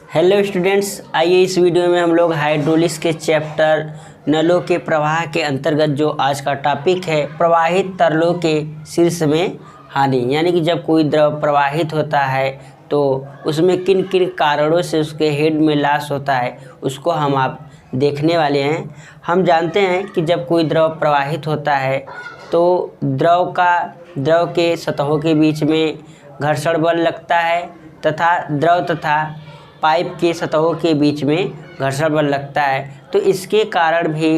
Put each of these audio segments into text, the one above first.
Hello students, आइए इस video में हम लोग हाइड्रोलिक्स के चैप्टर नलों के प्रवाह के अंतर्गत जो आज का टॉपिक है प्रवाहित तरलों के शीर्ष में हानि, यानी कि जब कोई द्रव प्रवाहित होता है तो उसमें किन किन कारणों से उसके हेड में लॉस होता है उसको हम आप देखने वाले हैं। हम जानते हैं कि जब कोई द्रव प्रवाहित होता है तो द्रव के सतहों के बीच में घर्षण बल लगता है तथा द्रव तथा पाइप के सतहों के बीच में घर्षण बल लगता है। तो इसके कारण भी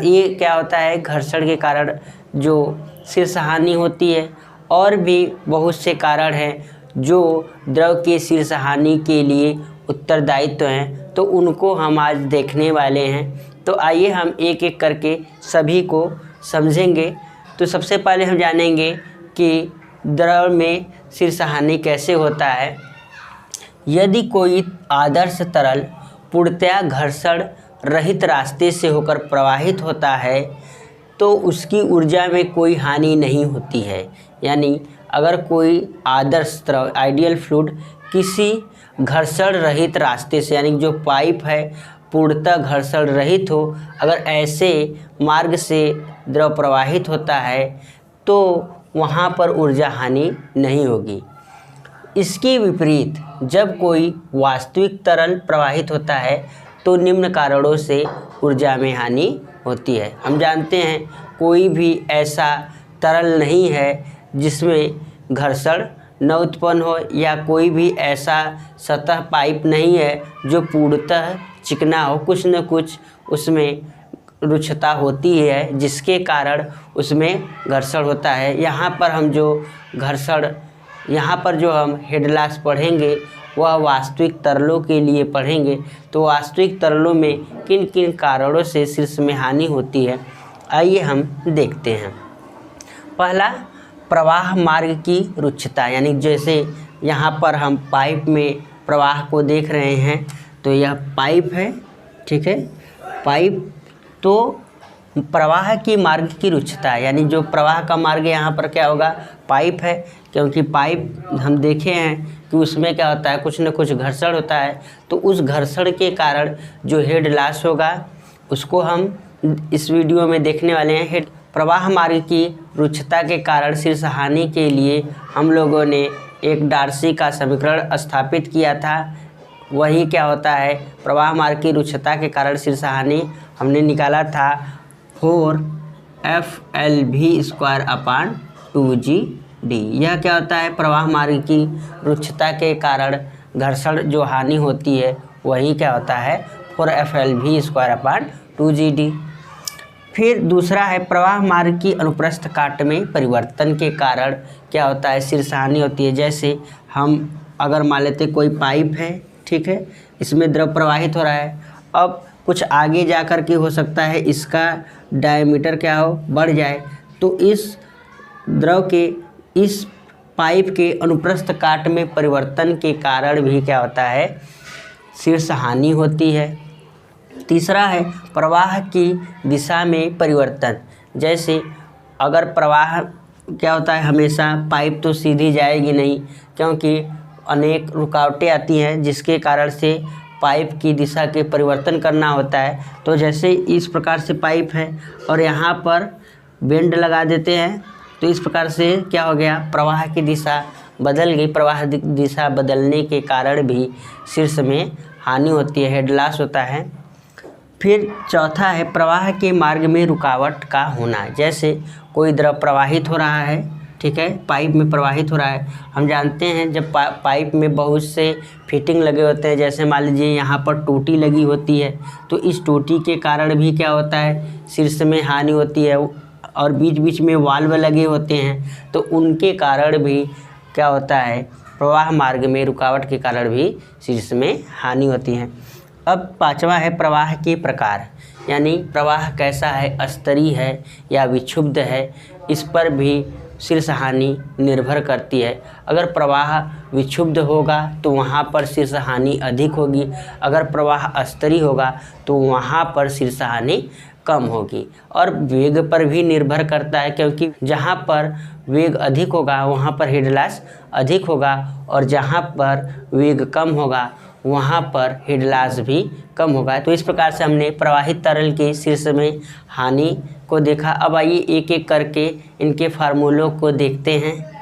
ये क्या होता है, घर्षण के कारण जो शीर्ष हानि होती है। और भी बहुत से कारण हैं जो द्रव के शीर्ष हानि के लिए उत्तरदायित्व हैं, तो उनको हम आज देखने वाले हैं। तो आइए हम एक एक करके सभी को समझेंगे। तो सबसे पहले हम जानेंगे कि द्रव में शीर्ष हानि कैसे होता है। यदि कोई आदर्श तरल पूर्णतया घर्षण रहित रास्ते से होकर प्रवाहित होता है तो उसकी ऊर्जा में कोई हानि नहीं होती है। यानी अगर कोई आदर्श तरल आइडियल फ्लूइड किसी घर्षण रहित रास्ते से, यानी जो पाइप है पूर्णतः घर्षण रहित हो, अगर ऐसे मार्ग से द्रव प्रवाहित होता है तो वहाँ पर ऊर्जा हानि नहीं होगी। इसके विपरीत जब कोई वास्तविक तरल प्रवाहित होता है तो निम्न कारणों से ऊर्जा में हानि होती है। हम जानते हैं कोई भी ऐसा तरल नहीं है जिसमें घर्षण न उत्पन्न हो, या कोई भी ऐसा सतह पाइप नहीं है जो पूर्णतः चिकना हो। कुछ न कुछ उसमें रुक्षता होती है जिसके कारण उसमें घर्षण होता है। यहाँ पर जो हम हेड लॉस पढ़ेंगे वह वास्तविक तरलों के लिए पढ़ेंगे। तो वास्तविक तरलों में किन किन कारणों से शीर्ष में हानि होती है, आइए हम देखते हैं। पहला, प्रवाह मार्ग की रुक्षता, यानी जैसे यहाँ पर हम पाइप में प्रवाह को देख रहे हैं। तो यह पाइप है, ठीक है, पाइप। तो प्रवाह की मार्ग की रुक्षता, यानी जो प्रवाह का मार्ग यहाँ पर क्या होगा, पाइप है, क्योंकि पाइप हम देखे हैं कि उसमें क्या होता है, कुछ न कुछ घर्षण होता है। तो उस घर्षण के कारण जो हेड लॉस होगा उसको हम इस वीडियो में देखने वाले हैं। हेड प्रवाह मार्ग की रुक्षता के कारण शीर्ष हानि के लिए हम लोगों ने एक डार्सी का समीकरण स्थापित किया था। वही क्या होता है, प्रवाह मार्ग की रुक्षता के कारण शीर्ष हानि हमने निकाला था 4FLV²/2GD। यह क्या होता है, प्रवाह मार्ग की रुक्षता के कारण घर्षण जो हानि होती है वही क्या होता है 4FLV²/2GD। फिर दूसरा है प्रवाह मार्ग की अनुप्रस्थ काट में परिवर्तन के कारण क्या होता है, शीर्ष हानि होती है। जैसे हम अगर मान लेते कोई पाइप है, ठीक है, इसमें द्रव प्रवाहित हो रहा है। अब कुछ आगे जा कर के हो सकता है इसका डायमीटर क्या हो, बढ़ जाए, तो इस द्रव के इस पाइप के अनुप्रस्थ काट में परिवर्तन के कारण भी क्या होता है, शीर्ष हानि होती है। तीसरा है प्रवाह की दिशा में परिवर्तन। जैसे अगर प्रवाह क्या होता है, हमेशा पाइप तो सीधी जाएगी नहीं, क्योंकि अनेक रुकावटें आती हैं जिसके कारण से पाइप की दिशा के परिवर्तन करना होता है। तो जैसे इस प्रकार से पाइप है और यहाँ पर बेंड लगा देते हैं, तो इस प्रकार से क्या हो गया, प्रवाह की दिशा बदल गई। प्रवाह दिशा बदलने के कारण भी शीर्ष में हानि होती है, हेड लॉस होता है। फिर चौथा है प्रवाह के मार्ग में रुकावट का होना। जैसे कोई द्रव प्रवाहित हो रहा है, ठीक है, पाइप में प्रवाहित हो रहा है। हम जानते हैं जब पाइप में बहुत से फिटिंग लगे होते हैं, जैसे मान लीजिए यहाँ पर टोटी लगी होती है, तो इस टोटी के कारण भी क्या होता है, शीर्ष में हानि होती है। और बीच बीच में वाल्व लगे होते हैं, तो उनके कारण भी क्या होता है, प्रवाह मार्ग में रुकावट के कारण भी शीर्ष में हानि होती है। अब पांचवा है प्रवाह के प्रकार, यानी प्रवाह कैसा है, स्तरीय है या विक्षुब्ध है, इस पर भी शीर्ष हानि निर्भर करती है। अगर प्रवाह विक्षुब्ध होगा तो वहाँ पर शीर्ष हानि अधिक होगी, अगर प्रवाह स्तरीय होगा तो वहाँ पर शीर्ष हानि कम होगी। और वेग पर भी निर्भर करता है, क्योंकि जहाँ पर वेग अधिक होगा वहाँ पर हेड लॉस अधिक होगा, और जहाँ पर वेग कम होगा वहाँ पर हेड लॉस भी कम होगा। तो इस प्रकार से हमने प्रवाहित तरल के शीर्ष में हानि को देखा। अब आइए एक एक करके इनके फार्मूलों को देखते हैं।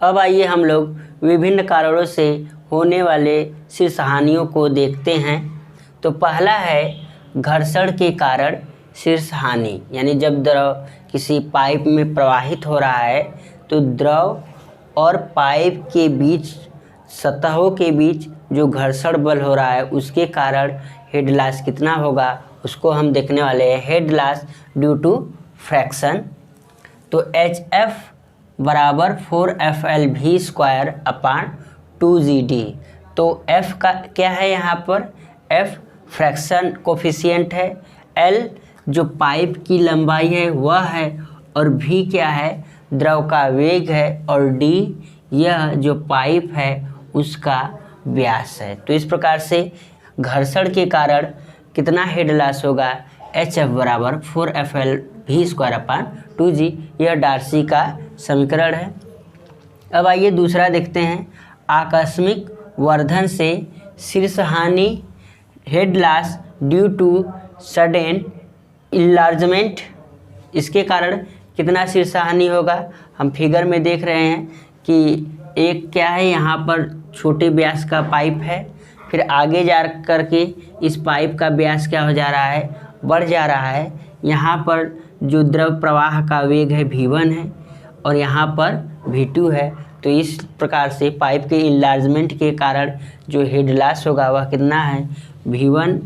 अब आइए हम लोग विभिन्न कारणों से होने वाले शीर्ष हानियों को देखते हैं। तो पहला है घर्षण के कारण शीर्ष हानि, यानी जब द्रव किसी पाइप में प्रवाहित हो रहा है तो द्रव और पाइप के बीच सतहों के बीच जो घर्षण बल हो रहा है उसके कारण हेड लॉस कितना होगा उसको हम देखने वाले हैं। Head loss due to friction. तो HF बराबर 4FL_2GD। तो F का क्या है यहाँ पर, F फ्रैक्शन कोफिशिएंट है, L जो पाइप की लंबाई है वह है, और V क्या है, द्रव का वेग है, और D यह जो पाइप है उसका व्यास है। तो इस प्रकार से घर्षण के कारण कितना हेड लॉस होगा, HF बराबर 4FL_2G। यह डार्सी का समीकरण है। अब आइए दूसरा देखते हैं। आकस्मिक वर्धन से शीर्ष हानि, head loss due to sudden enlargement. इसके कारण कितना शीर्ष हानि होगा, हम फिगर में देख रहे हैं कि एक क्या है, यहाँ पर छोटे व्यास का पाइप है, फिर आगे जा करके इस पाइप का व्यास क्या हो जा रहा है, बढ़ जा रहा है। यहाँ पर जो द्रव प्रवाह का वेग है V1 है और यहाँ पर V2 है। तो इस प्रकार से पाइप के इन्लार्जमेंट के कारण जो हेड लॉस होगा वह कितना है, V1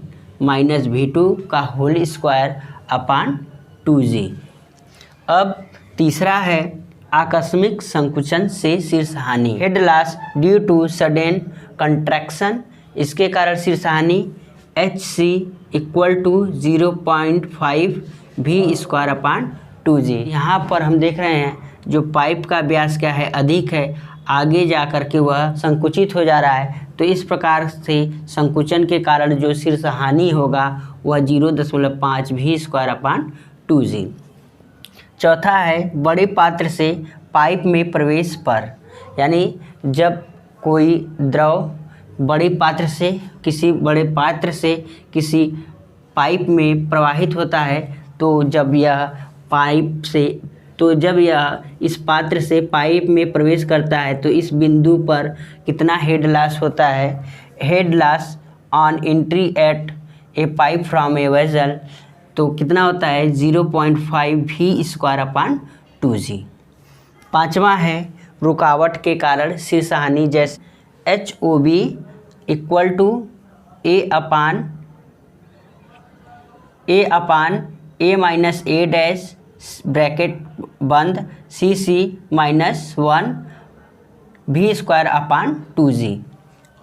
माइनस V2 का होल स्क्वायर अपान 2G। अब तीसरा है आकस्मिक संकुचन से शीर्ष हानि, head loss due to sudden contraction. इसके कारण शीर्ष हानि HC इक्वल टू 0.5 V²/2G। यहाँ पर हम देख रहे हैं जो पाइप का व्यास क्या है, अधिक है, आगे जा कर के वह संकुचित हो जा रहा है। तो इस प्रकार से संकुचन के कारण जो शीर्ष हानि होगा वह 0.5 V²/2G। चौथा है बड़े पात्र से पाइप में प्रवेश पर, यानी जब कोई द्रव बड़े पात्र से किसी पाइप में प्रवाहित होता है तो जब यह इस पात्र से पाइप में प्रवेश करता है तो इस बिंदु पर कितना हेड लॉस होता है, head loss on entry eight A pipe from a vessel. तो कितना होता है 0.5 V²/2G। पांचवा है रुकावट के कारण शीर्ष हानि, जैसे HOB equal to A minus A dash bracket बंद CC माइनस 1 V²/2G।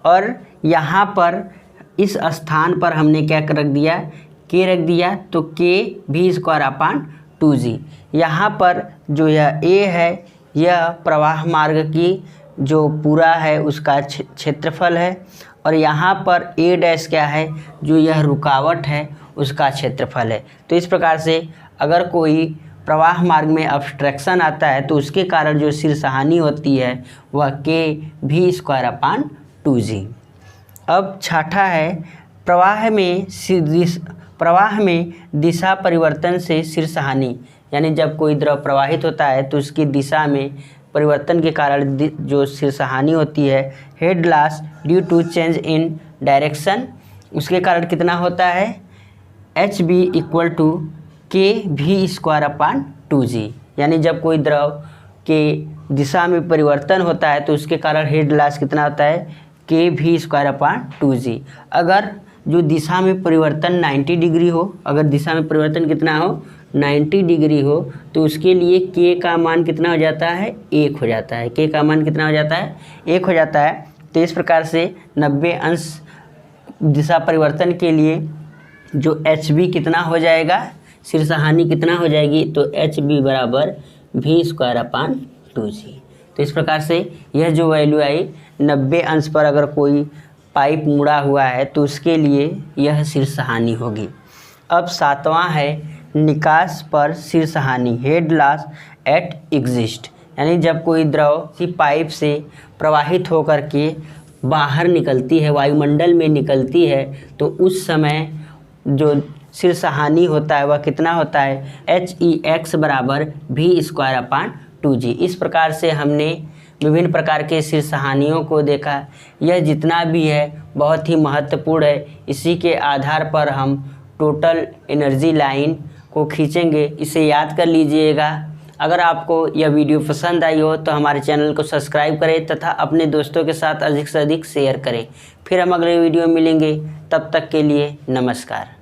और यहाँ पर इस स्थान पर हमने क्या रख दिया, K रख दिया, तो K V²/2G। यहाँ पर जो यह A है यह प्रवाह मार्ग की जो पूरा है उसका क्षेत्रफल है, और यहाँ पर A डैश क्या है, जो यह रुकावट है उसका क्षेत्रफल है। तो इस प्रकार से अगर कोई प्रवाह मार्ग में ऑब्स्ट्रक्शन आता है तो उसके कारण जो शीर्ष हानि होती है वह K V²/2G। अब छठा है प्रवाह में दिशा परिवर्तन से शीर्ष हानि, यानी जब कोई द्रव प्रवाहित होता है तो उसकी दिशा में परिवर्तन के कारण जो शीर्ष हानि होती है, head loss due to change in direction. उसके कारण कितना होता है, HB equal to K V²/2G। यानी जब कोई द्रव के दिशा में परिवर्तन होता है तो उसके कारण हेड लॉस कितना होता है, K V²/2G। अगर जो दिशा में परिवर्तन 90 डिग्री हो, अगर दिशा में परिवर्तन कितना हो 90 डिग्री हो, तो उसके लिए K का मान कितना हो जाता है, 1 हो जाता है। K का मान कितना हो जाता है, 1 हो जाता है। तो इस प्रकार से 90 अंश दिशा परिवर्तन के लिए जो HB कितना हो जाएगा, शीर्ष हानि कितना हो जाएगी, तो HB बराबर V²/2G। तो इस प्रकार से यह जो वैल्यू आई 90 अंश पर अगर कोई पाइप मुड़ा हुआ है तो उसके लिए यह शीर्ष हानि होगी। अब सातवां है निकास पर शीर्ष हानि, हेड लॉस एट एग्जिस्ट, यानी जब कोई द्रव किसी पाइप से प्रवाहित होकर के बाहर निकलती है, वायुमंडल में निकलती है, तो उस समय जो शीर्ष हानि होता है वह कितना होता है, HEx बराबर v²/2g। इस प्रकार से हमने विभिन्न प्रकार के शीर्ष हानियों को देखा। यह जितना भी है बहुत ही महत्वपूर्ण है। इसी के आधार पर हम टोटल एनर्जी लाइन को खींचेंगे, इसे याद कर लीजिएगा। अगर आपको यह वीडियो पसंद आई हो तो हमारे चैनल को सब्सक्राइब करें तथा अपने दोस्तों के साथ अधिक से अधिक शेयर करें। फिर हम अगले वीडियो में मिलेंगे, तब तक के लिए नमस्कार।